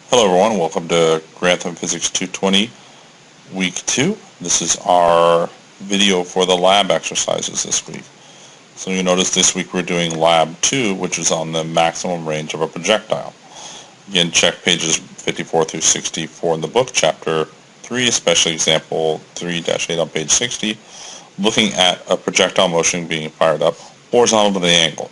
Hello everyone, welcome to Grantham Physics 220 Week 2. This is our video for the lab exercises this week. So you notice this week we're doing Lab 2, which is on the maximum range of a projectile. Again, check pages 54 through 64 in the book, Chapter 3, especially example 3-8 on page 60, looking at a projectile motion being fired up horizontal to the angle.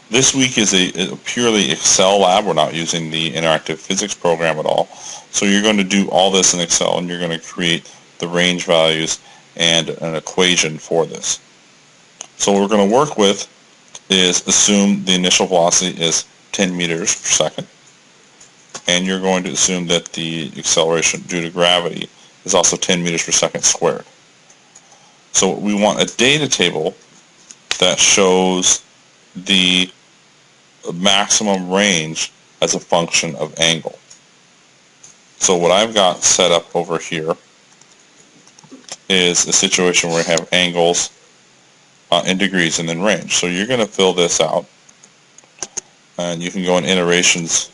This week is a purely Excel lab. We're not using the interactive physics program at all. So you're going to do all this in Excel, and you're going to create the range values and an equation for this. So what we're going to work with is assume the initial velocity is 10 meters per second. And you're going to assume that the acceleration due to gravity is also 10 meters per second squared. So we want a data table that shows the maximum range as a function of angle. So what I've got set up over here is a situation where we have angles in degrees and then range. So you're going to fill this out, and you can go in iterations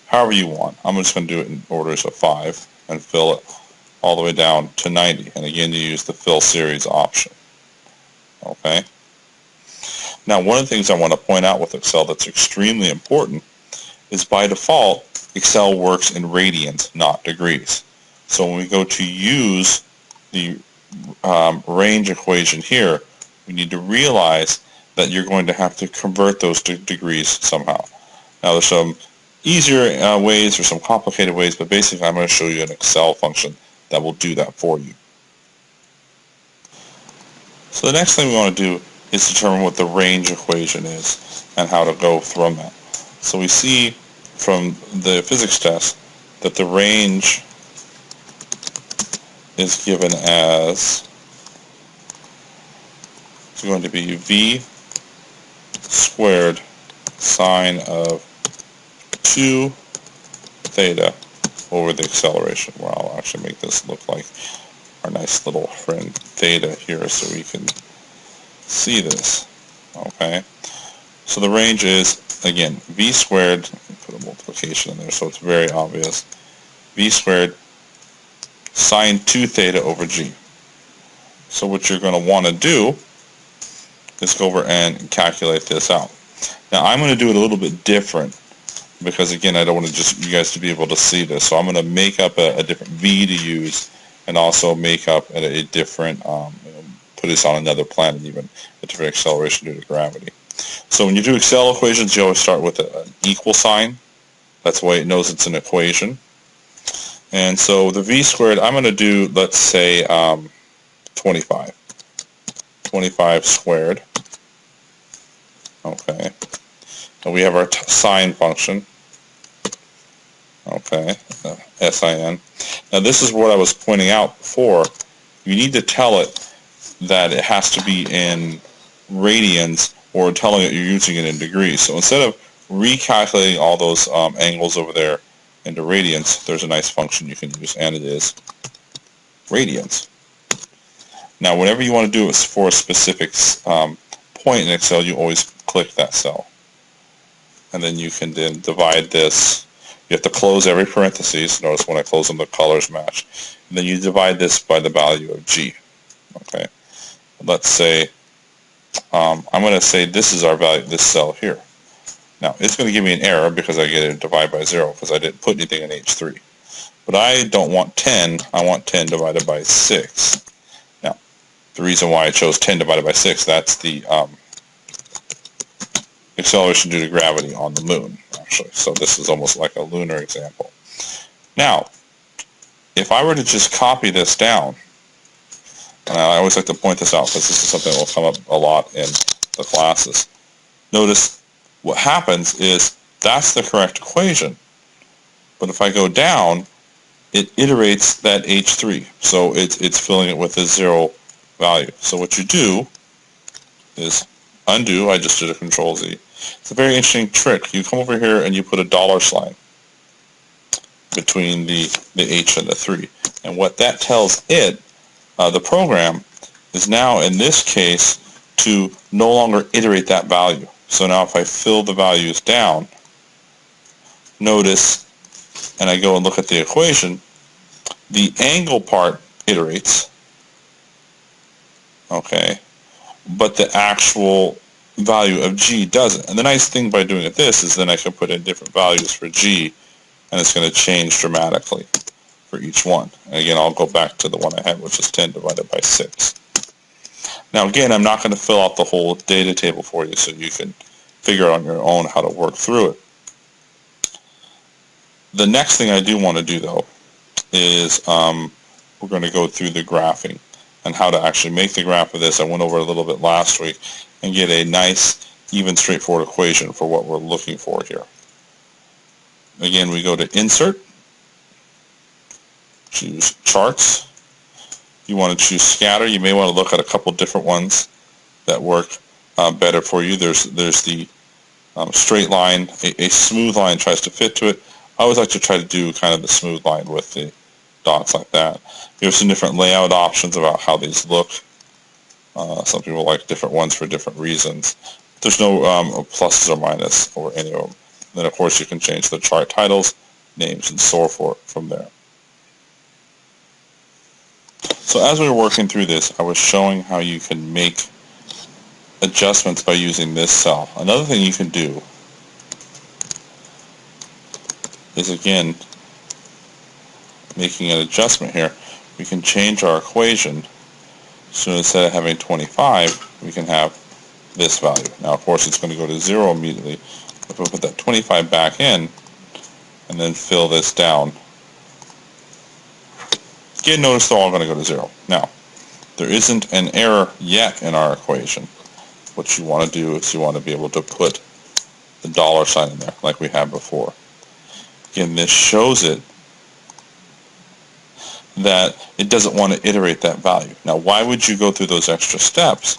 however you want. I'm just going to do it in orders of 5 and fill it all the way down to 90. And again, you use the fill series option. Okay. Now, one of the things I want to point out with Excel that's extremely important is by default, Excel works in radians, not degrees. So when we go to use the range equation here, we need to realize that you're going to have to convert those to degrees somehow. Now, there's some easier ways or some complicated ways, but basically I'm going to show you an Excel function that will do that for you. So the next thing we want to do is determine what the range equation is and how to go from that. So we see from the physics test that the range is given as, it's going to be v squared sine of 2 theta over the acceleration. Well, I'll actually make this look like our nice little friend theta here so we can see this. Okay, so the range is, again, v squared, put a multiplication in there so it's very obvious, v squared sine 2 theta over g. So what you're going to want to do is go over and calculate this out. Now I'm going to do it a little bit different because, again, I don't want to just you guys to be able to see this, so I'm going to make up a different v to use and also make up a different put this on another planet, even a different acceleration due to gravity. So when you do Excel equations, you always start with an equal sign. That's why it knows it's an equation. And so the v squared, I'm going to do, let's say, 25. 25 squared. Okay. And we have our sine function. Okay, sin. Now this is what I was pointing out before. You need to tell it that it has to be in radians or telling it you're using it in degrees. So instead of recalculating all those angles over there into radians, there's a nice function you can use, and it is radians. Now, whenever you want to do it for a specific point in Excel, you always click that cell. And then you can then divide this. You have to close every parenthesis. Notice when I close them, the colors match. And then you divide this by the value of G. Okay. Let's say, I'm going to say this is our value, this cell here. Now, it's going to give me an error because I get it divided by 0 because I didn't put anything in H3. But I don't want 10, I want 10 divided by 6. Now, the reason why I chose 10 divided by 6, that's the acceleration due to gravity on the moon, actually. So this is almost like a lunar example. Now, if I were to just copy this down, and I always like to point this out because this is something that will come up a lot in the classes. Notice what happens is that's the correct equation. But if I go down, it iterates that H3. So it's filling it with a 0 value. So what you do is undo. I just did a Control Z. It's a very interesting trick. You come over here and you put a dollar sign between the H and the 3. And what that tells it, the program, is now, in this case, to no longer iterate that value. So now if I fill the values down, notice and I go and look at the equation, the angle part iterates, okay, but the actual value of G doesn't. And the nice thing by doing it this is then I can put in different values for G, and it's going to change dramatically for each one. And again, I'll go back to the one I had, which is 10 divided by 6. Now again, I'm not going to fill out the whole data table for you, so you can figure out on your own how to work through it. The next thing I do want to do, though, is we're going to go through the graphing and how to actually make the graph of this. I went over a little bit last week and get a nice, even, straightforward equation for what we're looking for here. Again, we go to Insert, choose Charts. You want to choose Scatter. You may want to look at a couple different ones that work better for you. There's the straight line. A smooth line tries to fit to it. I always like to try to do kind of the smooth line with the dots like that. There's some different layout options about how these look. Some people like different ones for different reasons. There's no pluses or minuses over any of them. Then, of course, you can change the chart titles, names, and so forth from there. So as we were working through this, I was showing how you can make adjustments by using this cell. Another thing you can do is, again, making an adjustment here. We can change our equation, so instead of having 25, we can have this value. Now, of course, it's going to go to 0 immediately. If we put that 25 back in and then fill this down, again, notice they're all going to go to 0. Now, there isn't an error yet in our equation. What you want to do is you want to be able to put the dollar sign in there like we had before. Again, this shows it that it doesn't want to iterate that value. Now, why would you go through those extra steps?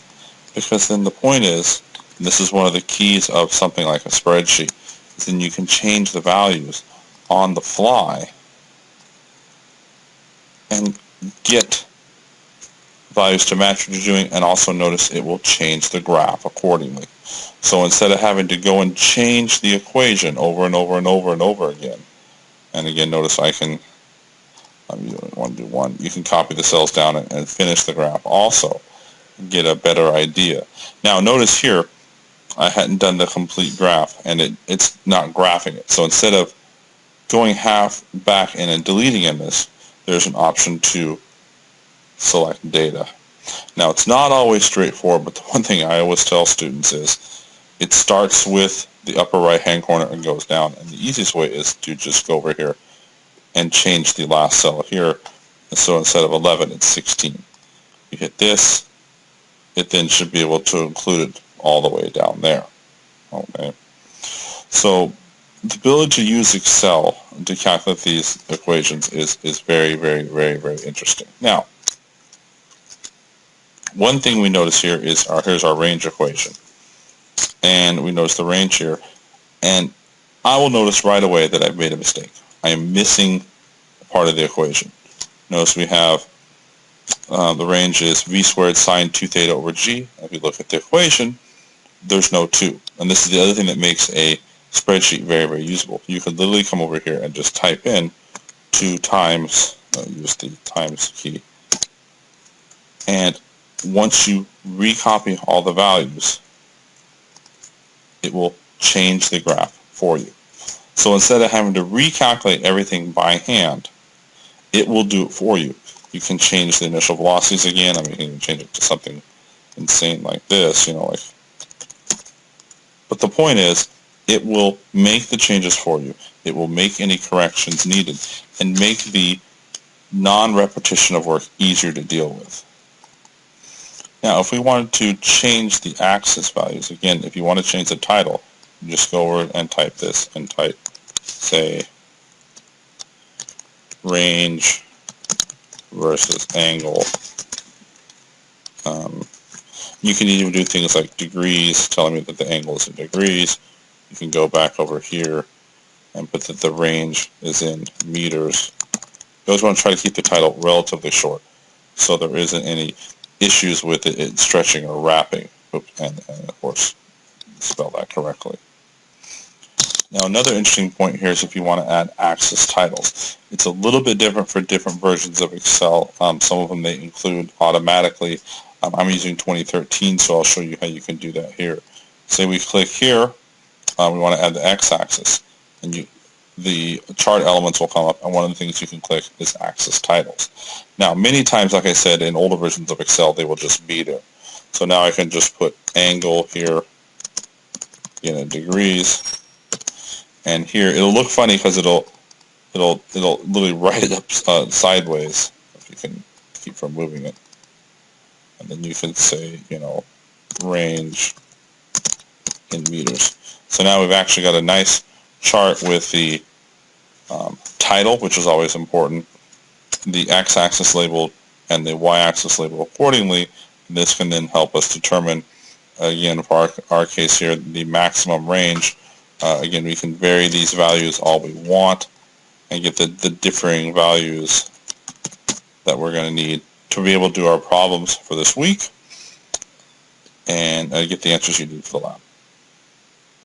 Because then the point is, and this is one of the keys of something like a spreadsheet, is then you can change the values on the fly and get values to match what you're doing, and also notice it will change the graph accordingly. So instead of having to go and change the equation over and over and over and over again, and again, notice I can, you want to do one, you can copy the cells down and finish the graph also, and get a better idea. Now notice here, I hadn't done the complete graph, and it's not graphing it. So instead of going half back in and deleting in this, there's an option to select data. Now, it's not always straightforward, but the one thing I always tell students is it starts with the upper right-hand corner and goes down. And the easiest way is to just go over here and change the last cell here. And so instead of 11, it's 16. You hit this, it then should be able to include it all the way down there. Okay. So the ability to use Excel to calculate these equations is very, very, very, very interesting. Now, one thing we notice here is here's our range equation. And we notice the range here. And I will notice right away that I've made a mistake. I am missing part of the equation. Notice we have the range is v squared sine 2 theta over g. If you look at the equation, there's no 2. And this is the other thing that makes a spreadsheet very, very usable. You could literally come over here and just type in 2 times, use the times key, and once you recopy all the values, it will change the graph for you. So instead of having to recalculate everything by hand, it will do it for you. You can change the initial velocities again. I mean, you can change it to something insane like this, But the point is, it will make the changes for you. It will make any corrections needed and make the non-repetition of work easier to deal with. Now, if we wanted to change the axis values, again, if you want to change the title, you just go over and type this and type, say, range versus angle. You can even do things like degrees, telling me that the angle is in degrees. You can go back over here and put that the range is in meters. You always want to try to keep the title relatively short so there isn't any issues with it stretching or wrapping. And of course, spell that correctly. Now another interesting point here is if you want to add axis titles. It's a little bit different for different versions of Excel. Some of them they include automatically. I'm using 2013, so I'll show you how you can do that here. Say we click here, we want to add the x-axis, and the chart elements will come up, and one of the things you can click is axis titles. Now many times, like I said, in older versions of Excel they will just be there. So now I can just put angle here in degrees. And here it'll look funny because it'll literally write it up sideways if you can keep from moving it. And then you can say, range in meters. So now we've actually got a nice chart with the title, which is always important, the x-axis labeled, and the y-axis labeled accordingly. And this can then help us determine, again, for our case here, the maximum range. Again, we can vary these values all we want and get the differing values that we're going to need to be able to do our problems for this week and get the answers you need for the lab.